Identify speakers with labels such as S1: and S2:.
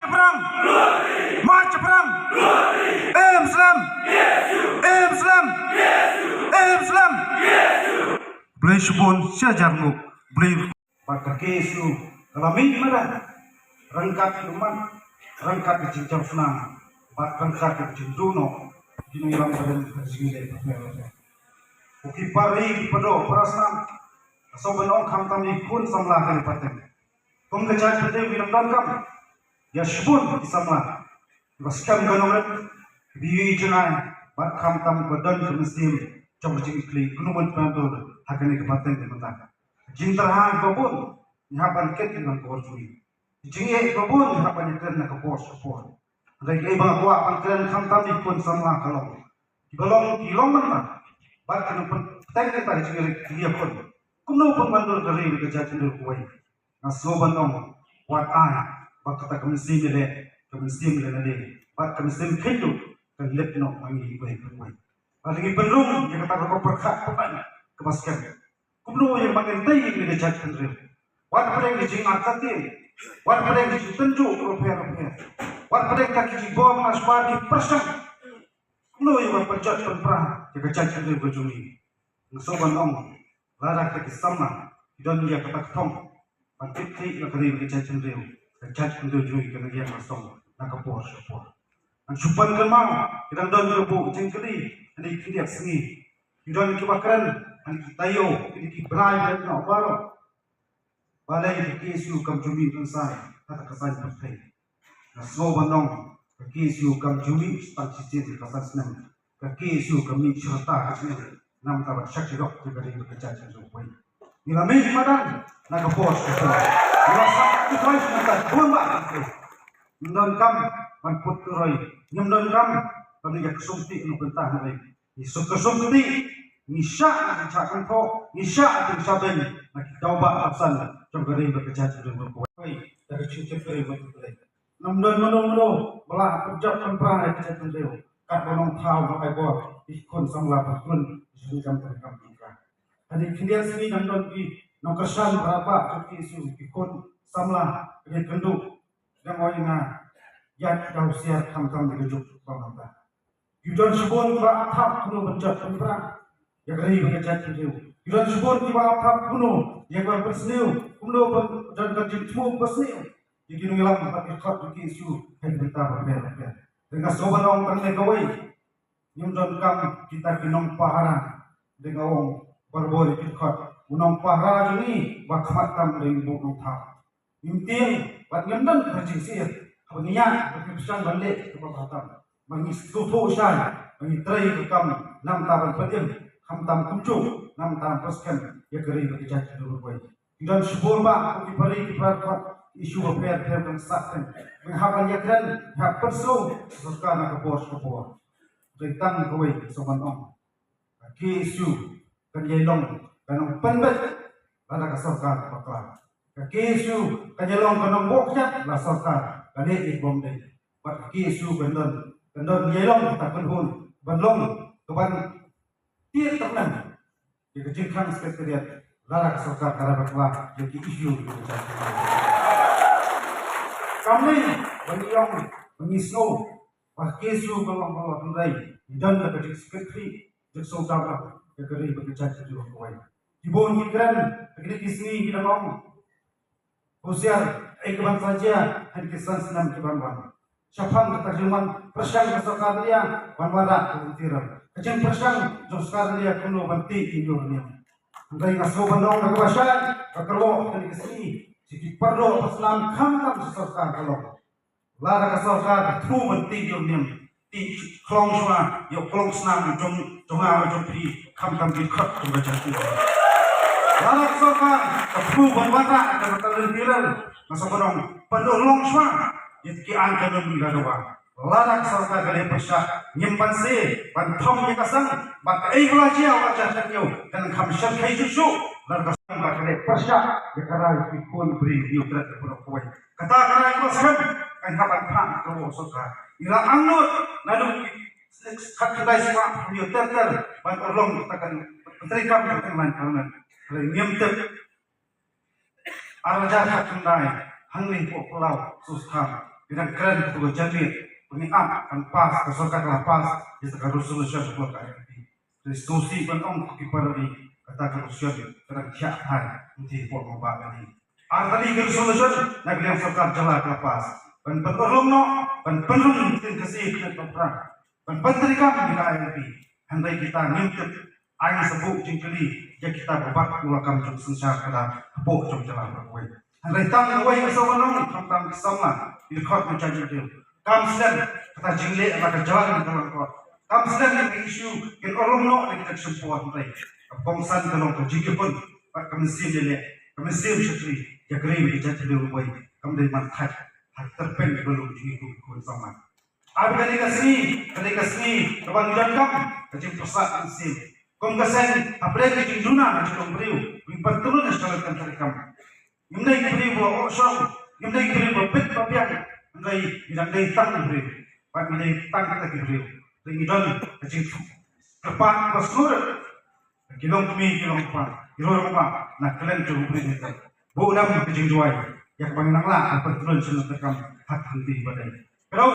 S1: Perang! March perang! Islam! Islam! Islam! Boleh subon sejarmu boleh pada kesu kelamin mana rangkat luman rangkat cincang senang bat rangkat cinduno dinulang badan sini uki pari pedo perasaan sobenong kami pun samlah paten kum kecak pete bilang kam ya subon samlah waskam ganoret biwi jenai bat tam badan kemesim trong jingkli gunuman pandur hakane kepaten kementak jintarhan babun nyapan ket dengan korjui jinge babun nyapan kerna ke pos pon ngai ba kwa pan kren tam pun samlah kalau dibalong kilomena bat kan pen ta jinge dia pun kuno pun mandur dari ke jatin kuai nasoban ong wat ai bat kata kemesim le bat kemesim khitu kan lepno mangi kuai lagi penung yang kata kau perkat pokoknya kebaskan. Kumno yang makin tinggi di dejat kendri. Wan pedeng di jing arkatin. Wan pedeng di tentu rupiah. Wan pedeng kaki di bawah asbar di persang. Kumno yang berpejat penperang di dejat kendri berjumi. Ngesoban ong larak kaki sama dan dia kata ketong. Pantikti negeri di dejat kendri. Dejat kendri jui kena dia masong nak kepor. Ang supan kemang kita don rebu jengkeli. Ani kidiak sengi, idon kibakaran, ani tayo, ini kibrai dan nak baru. Balai kesu kam jumi insai, kata kesan pertai. Nasmo bandong, kesu kam jumi stan sisi kesan senang. Kesu kami cerita kesini, nam tabat syakirok diberi bekerja sesuai. Bila mei madan, nak bos kesana. Bila sakit kau nak buat apa? Mendon kam, manput turai, nyemdon kam. Kalau dia kesumti nu pentah nai isu kesumti nisya nak cakap kau nisya tu saben nak taubat asal jom gering bekerja dengan kuai dari cuci kering betul namdan mano belah kerja tempat kerja tendeu kat bonong thau nak ai bo ikon samla bakun isu jam terkam kita hari kindia sini namdan ki nongkersan berapa cuci isu ikon samla dengan kenduk yang moina yat kau siar kam digejuk pamanta Yudan subon ba athap kuno benjat perang ya gari benjat tu Yudan subon ba athap kuno ya ba persniu kuno dan kajin semua persniu jadi ngilang pakai khot di isu hai benta berber dengan soban ong kan legawai nyumdon kam kita kinong pahara dengan ong berbor di khot unong pahara juni ba khamat tam dengan bukong thap imting bat nyumdon kajin sir abniya berkesan balik ke batam mengis tutu usai mengitrai kekam nam taban pedim hamtam kumcu nam tam paskan ya geri berkejat dulu boy dan subur ba ki pari ki prakot isu aper dan sakten menghaban yakran hak perso serta nak bos kepor tentang kowe soban ong ki isu kan yelong kanong penbet pada kasarkar pakla ki isu kan yelong kanong bokjat la sarkar kali ibom dei pat ki isu bendon Kendon yelong tak penhun banlong keban tiap taknan di kejengkang sekretariat larak serta karabaklah jadi isu kami beliong mengisno pakesu balong tundai dan kejeng sekretari jeksong tabak kekeri bekerja di kawai dibon hikran kekeri kisni hidangong usiar keban saja dan kesan senam keban Syafang keterjemahan persang kesakar dia wanwara kutiran. Kecil persang joskar dia kuno banti indurnya. Angkai ngaso bandong kebasan kekerwo dari kesini. Siki perlu peslam kamtam sesakar kalau. Lara kesakar tu banti indurnya. Ti klong semua, yo klong senam jom pi kamtam di kat membaca tu. Lara kesakar tu wanwara keterjemahan ngaso bandong pendolong semua. Yatki angka menggadawa larak sarta gale pasha nyimpan se banthom ye kasang bat ei belaja wajah tanyo dan khamshan khai jusu larak sang gale pasha ye karai pikun beri diutrat pro koi kata karai kosam kan kapan phang ko soka ila angnut lalu khatlai swa diutrat ban orlong takan petrikam teman kanan nyemtek araja khandai hangli po pulau susam Bidang keren itu jadi ini kan pas kesokan lah pas kita kan resolusi buat IMP resolusi kan kiper di kata resolusi kerana siapkan untuk buat mobile ini. Arti resolusi nak yang sokar jalan ke pas dan bertolong dan penuh kasih kita perang dan penterikan di IMP hendak kita ngintip air sebut jengkeli yang kita berbak ulakam jom sensar pada buk jom jalan berkuih. Hendak tang kuih kesawanong tentang sama ilkot menjadi dia. Kamslen kata jingle maka jalan dalam kot. Kamslen yang isu yang orang nak kita sempuan mereka. Bangsan dalam kejigi pun kamisim dia, kamisim syakri yang kering jadi dia buat. Kami mantai hak terpen belum jigu pun sama. Abi ketika sini kawan jangkam kecil persat kamisim. Kongkasen apalagi kecil duna kecil beriu. Bimpat turun secara terkam. Imnai beriu bawa osong. Imnai beriu bawa pet papiak. Imnai bidang day tang beriu. Pak imnai tang kita beriu. Tinggal kecil kepak pasur. Kilong pan. Kilong apa? Nak kalian cuba beriu kita. Bukan kecil jual. Yang panggil lah apa turun secara terkam hak henti badai.